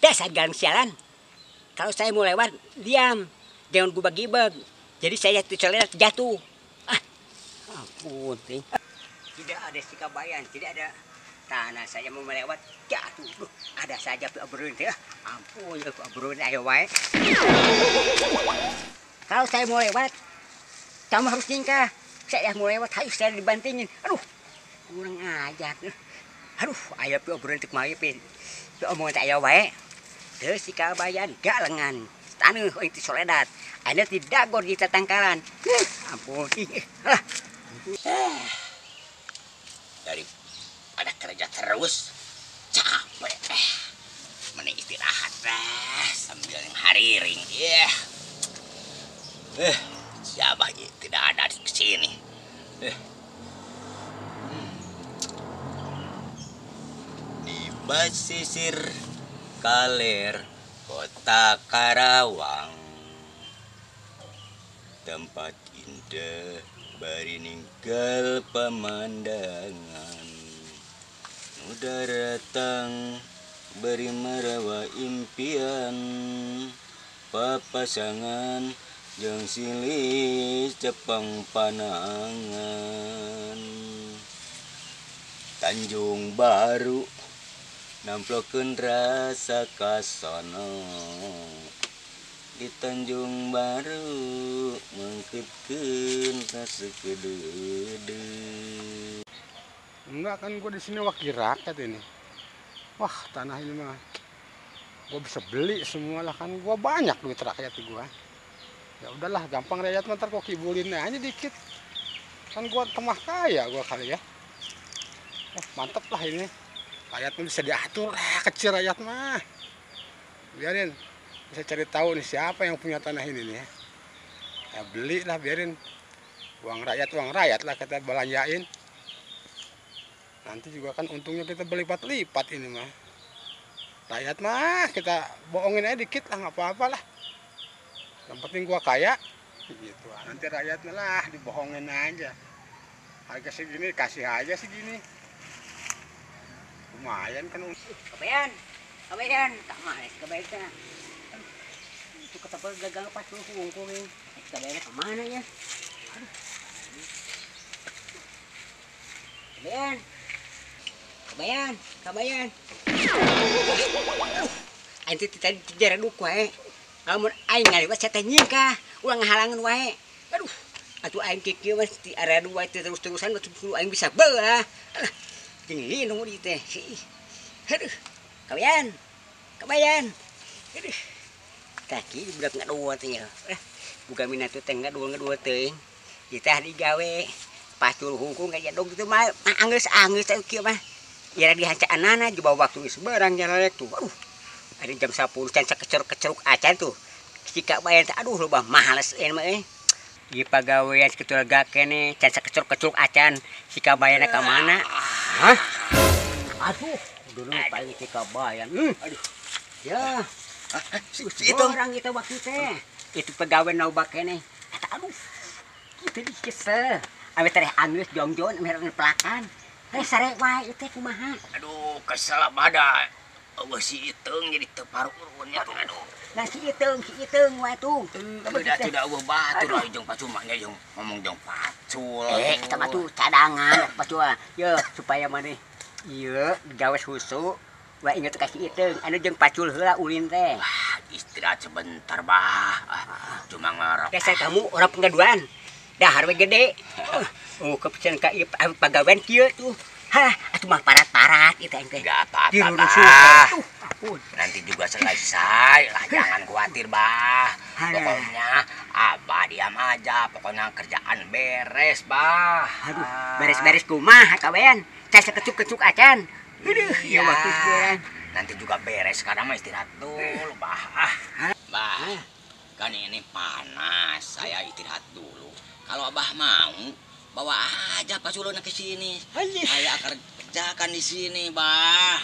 Dasar galang sialan. Kalau saya mau lewat, diam. Jangan gubag-gibag. Jadi saya jatuh. Ah, ampun. Tidak ada sikabayan, tidak ada tanah. Saya mau melewat, jatuh. Ada saja Pak Berhenti. Ampun, ya Pak Berhenti, ayo wae. Kalau saya mau lewat, kamu harus nyingkah. Saya mau lewat, harus saya dibantingin. Aduh, kurang ajar. Aduh, ayo Pak Berhenti kemari, Pin. Pak omongan ayo wae. Terus sikabayan, galengan. Tanuh itu soledat. Anda tidak gor di tangkalan. Ampun. Daripada kerja terus, capek. Mending istirahat sambil hariring. Siapa tidak ada di sini. Di basisir Kaler, Kota Karawang, tempat indah bari ninggal pemandangan. Udah datang beri merawa impian, papasangan jeung silih cepeng panangan. Tanjung Baru namplokeun rasa kasono, di Tanjung Baru mengkeutkeun rasa kedede. Enggak kan gue di sini wakil rakyat ini. Wah tanah ini mah gue bisa beli semua lah, kan gue banyak duit rakyat gue. Ya udahlah gampang rakyat ntar kok kibulin aja dikit. Kan gue temah kaya gue kali ya. Mantep lah ini. Rakyat mah bisa diatur lah, kecil rakyat mah. Biarin, bisa cari tahu nih siapa yang punya tanah ini nih ya. Ya beli lah, biarin. Uang rakyat lah kita belanjain. Nanti juga kan untungnya kita berlipat-lipat ini mah. Rakyat mah kita bohongin aja dikit lah, nggak apa-apa lah. Yang penting gua kaya, gitu. Nanti rakyatnya lah dibohongin aja. Harga segini kasih aja segini. Lumayan kan. Kabayan, tak malas kebaiknya. Itu ketebal gagal pas lu hungkungin. Kabayan kemana ya? Kabayan. Anti tadi jarang duk wae. Lamun aing ngaliwat saya teh nyingkah, ulah ngahalangan wae. Aduh, atuh aing kieu mah di area dua teh terus-terusan atuh aing bisa beulah. Jeung linu di teh. Aduh. Kabayan. Aduh. Kaki budak ngadua teh ya. Buka minat teh ngadua teh. Kita digawe pacul hungkung kayak dong gitu mah anggeus teh kieu mah. Ya dihancaanana di bawah waktu seberang jalan tuh. Aduh. Ada jam 10 can keceruk acan tuh. Jika bayar aduh loba males mah Ieu pagawean ketua kene can keceruk acan. Jika bayarna ka mana? Hah? Aduh, dulu paling sikabayan. Aduh. Ya. Itu orang kita waktu teh. Itu pegawai naubak kene. Aduh. Kitu dikesel. Ame teh anggeus jongjon ame pelakan. Sare wae teh kumaha? Aduh, kesel bada. Eueuh si Iteung jadi teu paruurunnya aduh. Nah si Iteung wae tuh. Udah tidak eueuh batur aya jeung pacumanya jeung ngomong jeung pacul. Kita mah tuh cadangan pacul. Ye supaya maneh ieu gawe susu. Wah inget ka si Iteung anu jeung pacul heula ulin teh. Istirahat sebentar bah. Cuma ngarep. Saya kamu orang penggaduan. Dahar we gede. Kepikiran ka ieu pagawean kieu tuh. Hah, atuh mah parat-parat itu ente. Enggak apa-apa. Nanti juga selesai lah, jangan khawatir, Bah. Pokoknya Abah diam aja, pokoknya kerjaan beres, Bah. Aduh, beres-beres kumaha kawean. Saya kecuk-kecuk acan. Aduh, ya waktu sekarang. Nanti juga beres, sekarang mah istirahat dulu, Bah. Bah, kan ini panas, saya istirahat dulu. Kalau Abah mau, bawa aja paculana ke sini. Saya kerjakan di sini, Bah.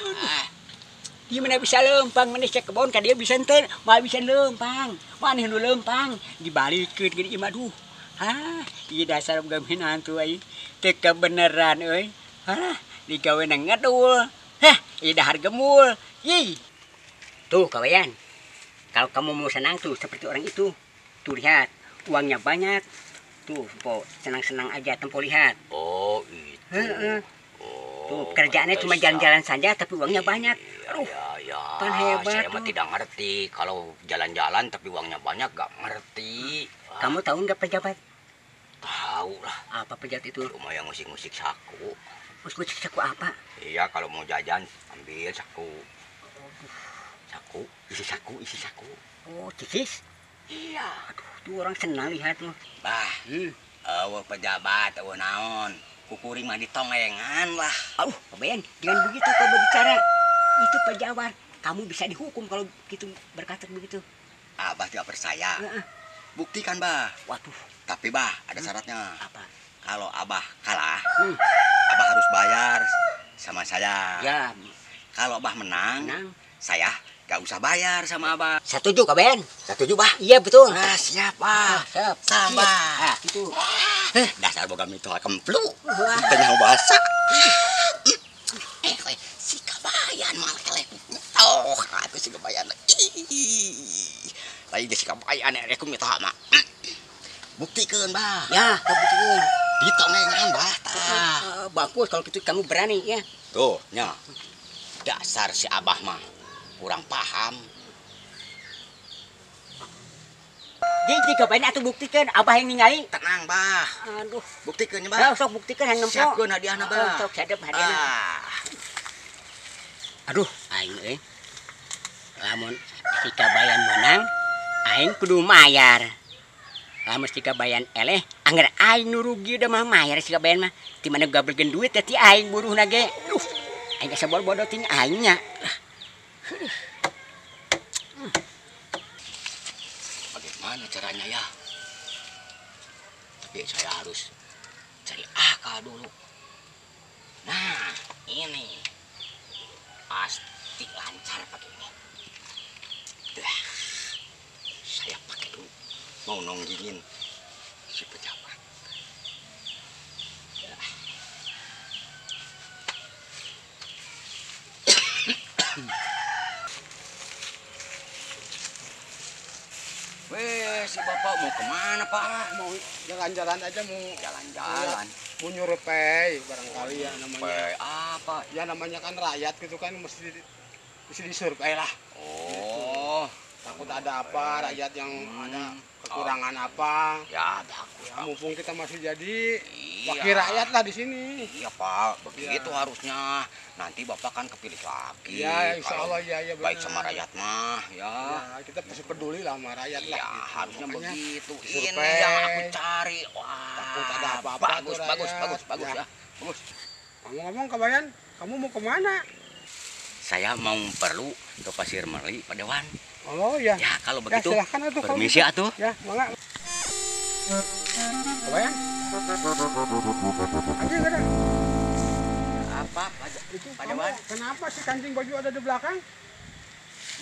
Gimana bisa lempang maneh cek kebon ka dia bisa enten, mah bisa lempang. Maneh nu lempang dibalikeun gini imah duh. Hah, ieu dasar gawe hantu ai. Teu kebeneran euy. Hah, digawe nang ngadul. Hah, ieu dahar gemul. Ih. Tuh kawayan, kalau kamu mau senang tuh seperti orang itu. Tuh lihat, uangnya banyak. Tuh, po, senang-senang aja tempo lihat. Oh, itu. Tuh, Oh, kerjaannya cuma pantesan. jalan-jalan saja tapi uangnya banyak. Aduh, Ya, kan hebat saya mah tuh. tidak ngerti. Kalau jalan-jalan tapi uangnya banyak, gak ngerti. Kamu tahu nggak pejabat? Tahu lah. Apa pejabat itu? Cuma yang musik-musik saku. Musik saku apa? Iya, kalau mau jajan, ambil saku. Saku, isi saku. Oh, cicis. Iya. Aduh, tuh orang senang lihat loh. Bah, pejabat, naon. Kukuring mah ditongengan lah. Aduh, kabayan, jangan begitu kau berbicara. Itu pejabat. Kamu bisa dihukum kalau gitu berkata begitu. Abah tidak percaya. Heeh. Buktikan, Bah. Waduh, Tapi, Bah, ada syaratnya. apa? Kalau Abah kalah, Hmm. Abah harus bayar sama saya. Ya, Kalau Abah menang, menang. saya gak usah bayar sama Abah. Setuju kabayan? Setuju, Bah? Iya betul. Ah, siap, Bah. Siap. Sama. Ah, itu. Dasar boga mito kemplu. Wah. Tengah bahasa. Si kabayan malah kelek. Oh, aku si kabayan. Lain si kabayan aku mito mah. Buktikan, Bah. Ya, kebetulan. Ditongengan, Bah. Tah. Bagus kalau gitu kamu berani ya. Tuh, nya. Dasar si Abah mah kurang paham. Jadi kabayan atau buktikan abah yang ningali. Tenang, Bah. Aduh. Buktikan, Nah, Bah. sok buktikan yang nempo. Siapkeun hadiahna, Bah. Sok sadep hadiahna. Ah. Aduh, aing lamun si kabayan menang, aing kudu mayar. Lamun si kabayan eleh, anggar aing nu rugi udah mah mayar si kabayan mah. Di mana gabelkeun duit teh aing buruhna ge. Duh, aing geus sabor-bodo ting aingnya. Bagaimana caranya ya? Tapi saya harus cari akal dulu. Nah, ini pasti lancar pakai ini. Dah, saya pakai dulu. Mau nonggingin si pejabat. Dah. Weh, si bapak mau kemana, Pak? Mau jalan-jalan aja, mau Jalan-jalan. mau nyurvei barangkali ya namanya. Weh, apa? Ya namanya kan rakyat gitu kan mesti disurvei lah. Oh, Takut ada apa, rakyat yang ada kekurangan apa. ya bagus. Ya, mumpung kita masih jadi Iya. wakil rakyat lah di sini. Iya, Pak, begitu Ya. harusnya. Nanti Bapak kan kepilih lagi. Ya, insya Kalau Allah ya baik benar. sama rakyat mah, ya. Ya, kita pasti peduli lah sama rakyat lah. Iya, gitu. harusnya Makanya begitu. Ini disurvei. yang aku cari. Wah, Takut ada apa-apa bagus, tuh bagus, rakyat. bagus, bagus Ya. ya. Bagus. Ngomong-ngomong kabayan, kamu mau kemana? Saya mau perlu ke Pasir Meli, Pak Dewan. Oh ya, Ya, kalau ya begitu, silahkan atuh. kalau permisi gitu. atuh. Ya, mangga. Kabayan? Aja nggak ada. Apa, Itu Pak kamu, Dewan? kenapa sih kancing baju ada di belakang?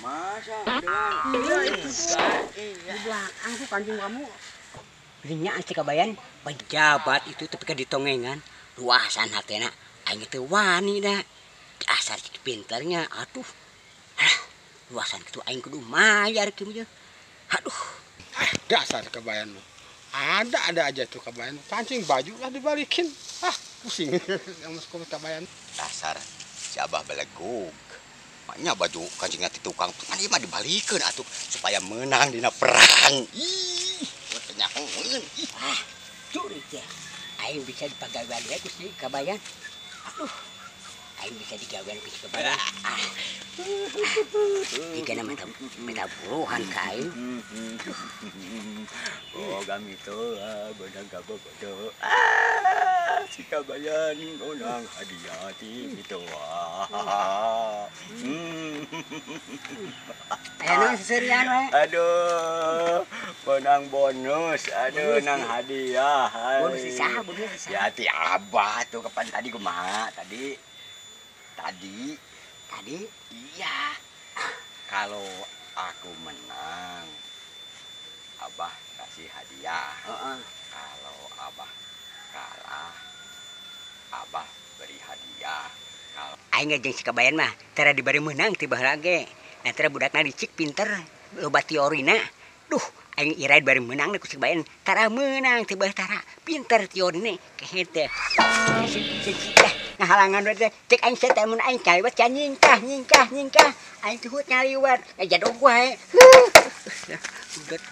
Masa, Pak Dewan? Iya, itu tuh. Iya. Di belakang tuh kancing kamu. Belinya si kabayan pejabat itu tapi kan ditongengan. Luasan hatena aing teh wani da. Dasar si pinternya. Aduh. Luasan kitu aing kudu mayar kieu mah. Aduh. Dasar kabayan lu. Ada aja tuh kabayan. Kancing baju lah dibalikin. Pusing. Yang masuk kabayan. Dasar si Abah belegug. Maknya baju kancingnya ti tukang kan ieu mah dibalikeun atuh supaya menang dina perang. Ih, kenyangeun. Curi teh. Aing bisa dipagawean ya si kabayan. Aduh. Aing bisa digawean ku si kabayan. Jika nama minta buruhan ka aing. Oh, kami tuh benang gabo bodo. Si kabayan unang hadiah ti itu. Ayeuna seserian we. Aduh, benang bonus, aduh nang hadiah. Bonus si saha, bonus si saha? Ya ti Abah tuh kapan tadi kumaha tadi. Tadi Iya. Kalau aku menang, Abah kasih hadiah. Kalau Abah kalah, Abah beri hadiah. Kalau aing jeung si kabayan mah tara dibari meunang ti baheula ge. Antara budakna dicik pinter, loba teorina. Duh, aing iraid bari menang ku cek bayan. Tara menang teu bae tara. Pinter teorina kehe teh. Ngahalangan we teh. Cek aing teh mun aing kaliwat can nyingkah. Aing teh hut ngaliwat. Jadog wae. Udah.